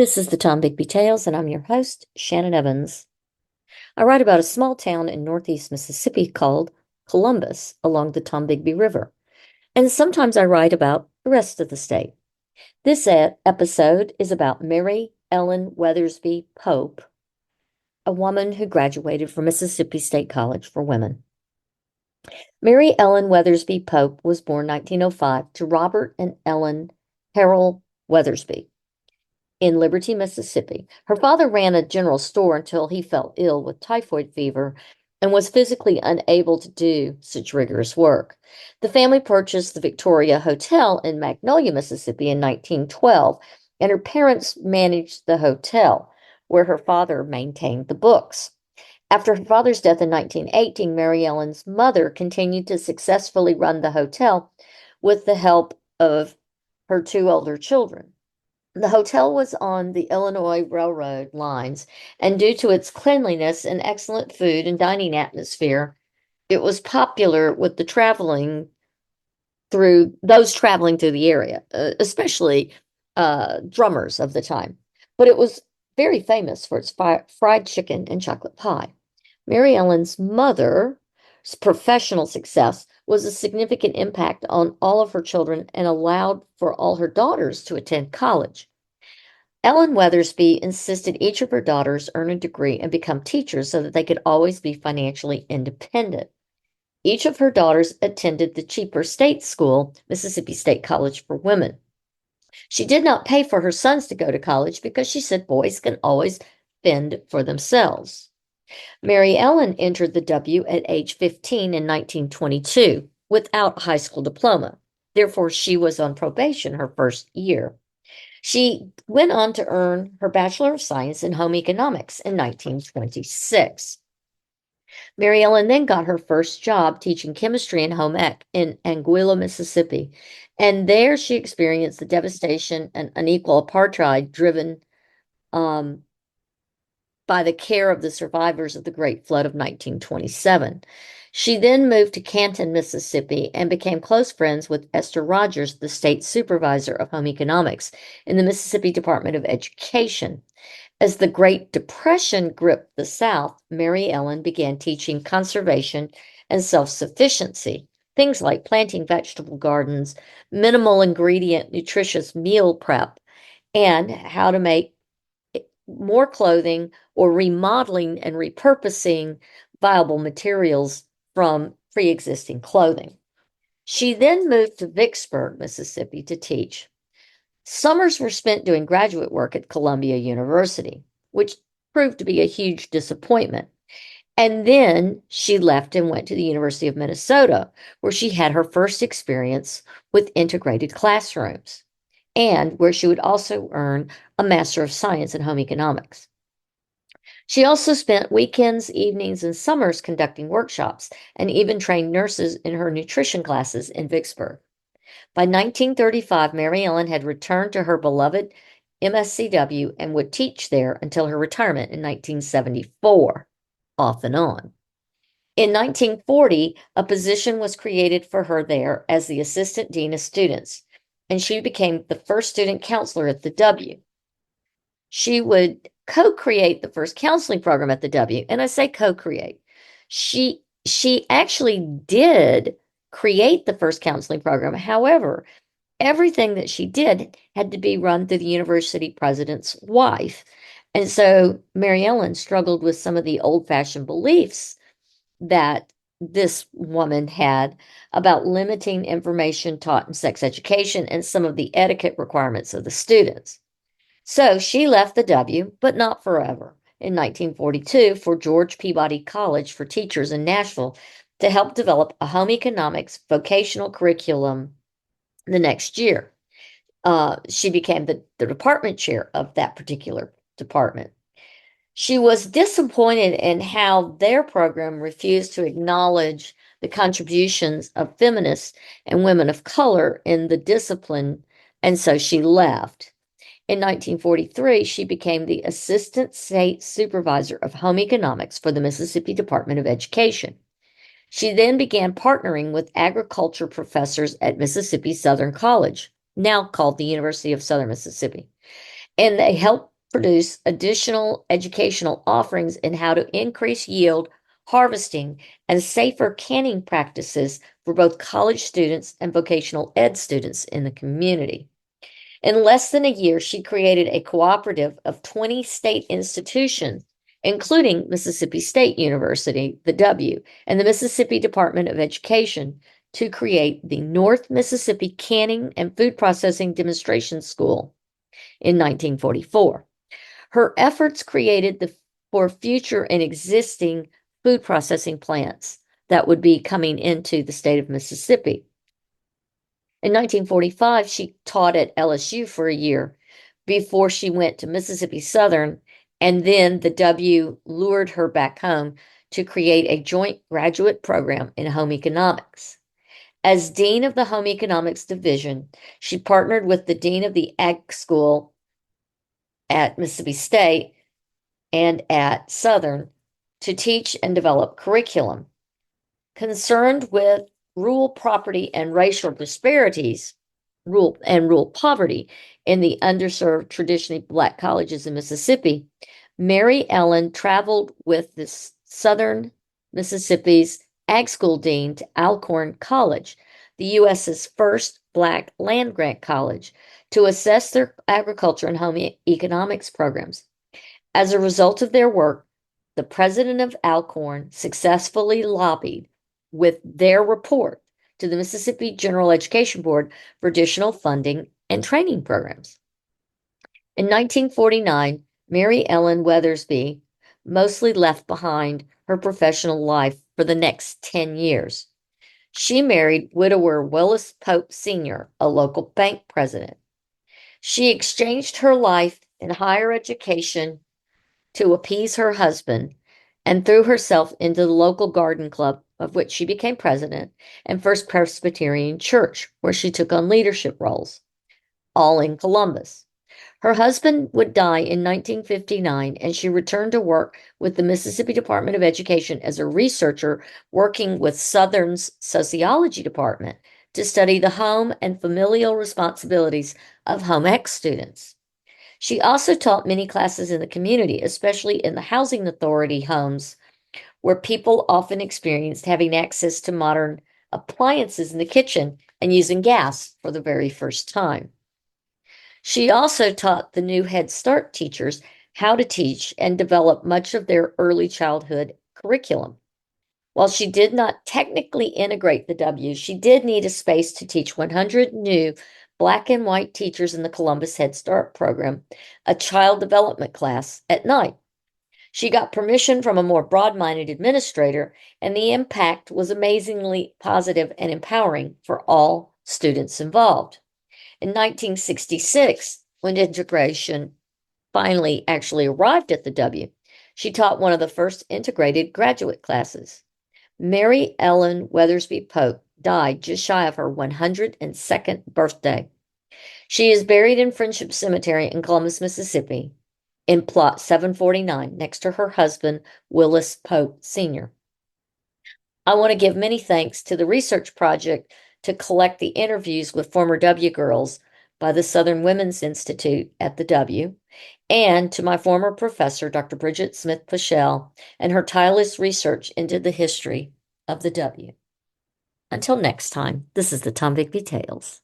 This is the Tom Bigby Tales, and I'm your host, Shannon Evans. I write about a small town in northeast Mississippi called Columbus along the Tom Bigby River, and sometimes I write about the rest of the state. This episode is about Mary Ellen Weathersby Pope, a woman who graduated from Mississippi State College for Women. Mary Ellen Weathersby Pope was born 1905 to Robert and Ellen Harold Weathersby in Liberty, Mississippi. Her father ran a general store until he fell ill with typhoid fever and was physically unable to do such rigorous work. The family purchased the Victoria Hotel in Magnolia, Mississippi in 1912, and her parents managed the hotel, where her father maintained the books. After her father's death in 1918, Mary Ellen's mother continued to successfully run the hotel with the help of her two older children. The hotel was on the Illinois Railroad lines, and due to its cleanliness and excellent food and dining atmosphere, it was popular with the traveling through the area, especially drummers of the time. But it was very famous for its fried chicken and chocolate pie. Mary Ellen's mother's professional success was a significant impact on all of her children and allowed for all her daughters to attend college. Ellen Weathersby insisted each of her daughters earn a degree and become teachers so that they could always be financially independent. Each of her daughters attended the cheaper state school, Mississippi State College for Women. She did not pay for her sons to go to college because she said boys can always fend for themselves. Mary Ellen entered the W at age 15 in 1922 without a high school diploma. Therefore, she was on probation her first year. She went on to earn her Bachelor of Science in Home Economics in 1926. Mary Ellen then got her first job teaching chemistry and home ec in Anguilla, Mississippi. And there she experienced the devastation and unequal apartheid driven by the care of the survivors of the Great Flood of 1927. She then moved to Canton, Mississippi, and became close friends with Esther Rogers, the state supervisor of home economics in the Mississippi Department of Education. As the Great Depression gripped the South, Mary Ellen began teaching conservation and self-sufficiency, things like planting vegetable gardens, minimal ingredient, nutritious meal prep, and how to make more clothing or remodeling and repurposing viable materials from pre-existing clothing. She then moved to Vicksburg, Mississippi to teach. Summers were spent doing graduate work at Columbia University, which proved to be a huge disappointment. And then she left and went to the University of Minnesota, where she had her first experience with integrated classrooms, and where she would also earn a Master of Science in Home Economics. She also spent weekends, evenings, and summers conducting workshops and even trained nurses in her nutrition classes in Vicksburg. By 1935, Mary Ellen had returned to her beloved MSCW and would teach there until her retirement in 1974, off and on. In 1940, a position was created for her there as the Assistant Dean of Students, and she became the first student counselor at the W. She would co-create the first counseling program at the W, and I say co-create. She actually did create the first counseling program. However, everything that she did had to be run through the university president's wife. And so Mary Ellen struggled with some of the old-fashioned beliefs that this woman had about limiting information taught in sex education and some of the etiquette requirements of the students. So she left the W, but not forever, in 1942 for George Peabody College for Teachers in Nashville to help develop a home economics vocational curriculum the next year. She became the department chair of that particular department. She was disappointed in how their program refused to acknowledge the contributions of feminists and women of color in the discipline, and so she left. In 1943, she became the Assistant State Supervisor of Home Economics for the Mississippi Department of Education. She then began partnering with agriculture professors at Mississippi Southern College, now called the University of Southern Mississippi, and they helped produce additional educational offerings in how to increase yield, harvesting, and safer canning practices for both college students and vocational ed students in the community. In less than a year, she created a cooperative of 20 state institutions, including Mississippi State University, the W, and the Mississippi Department of Education, to create the North Mississippi Canning and Food Processing Demonstration School in 1944. Her efforts created for future and existing food processing plants that would be coming into the state of Mississippi. In 1945, she taught at LSU for a year before she went to Mississippi Southern, and then the W lured her back home to create a joint graduate program in home economics. As dean of the home economics division, she partnered with the dean of the ag school at Mississippi State and at Southern to teach and develop curriculum. Concerned with rural property and racial disparities, rural poverty in the underserved traditionally Black colleges in Mississippi, Mary Ellen traveled with the Southern Mississippi's Ag School Dean to Alcorn College, the U.S.'s first Black land-grant college, to assess their agriculture and home economics programs. As a result of their work, the president of Alcorn successfully lobbied with their report to the Mississippi General Education Board for additional funding and training programs. In 1949, Mary Ellen Weathersby mostly left behind her professional life for the next 10 years. She married widower Willis Pope Sr., a local bank president. She exchanged her life in higher education to appease her husband and threw herself into the local garden club, of which she became president, and First Presbyterian Church, where she took on leadership roles, all in Columbus. Her husband would die in 1959, and she returned to work with the Mississippi Department of Education as a researcher working with Southern's sociology department to study the home and familial responsibilities of home ec students. She also taught many classes in the community, especially in the housing authority homes, where people often experienced having access to modern appliances in the kitchen and using gas for the very first time. She also taught the new Head Start teachers how to teach and develop much of their early childhood curriculum. While she did not technically integrate the W, she did need a space to teach 100 new Black and white teachers in the Columbus Head Start program, a child development class, at night. She got permission from a more broad-minded administrator, and the impact was amazingly positive and empowering for all students involved. In 1966, when integration finally actually arrived at the W, she taught one of the first integrated graduate classes. Mary Ellen Weathersby Pope died just shy of her 102nd birthday. She is buried in Friendship Cemetery in Columbus, Mississippi, in plot 749, next to her husband, Willis Pope Sr. I want to give many thanks to the research project to collect the interviews with former W girls by the Southern Women's Institute at the W, and to my former professor, Dr. Bridget Smith Pushell, and her tireless research into the history of the W. Until next time, this is the Tom Bigby Tales.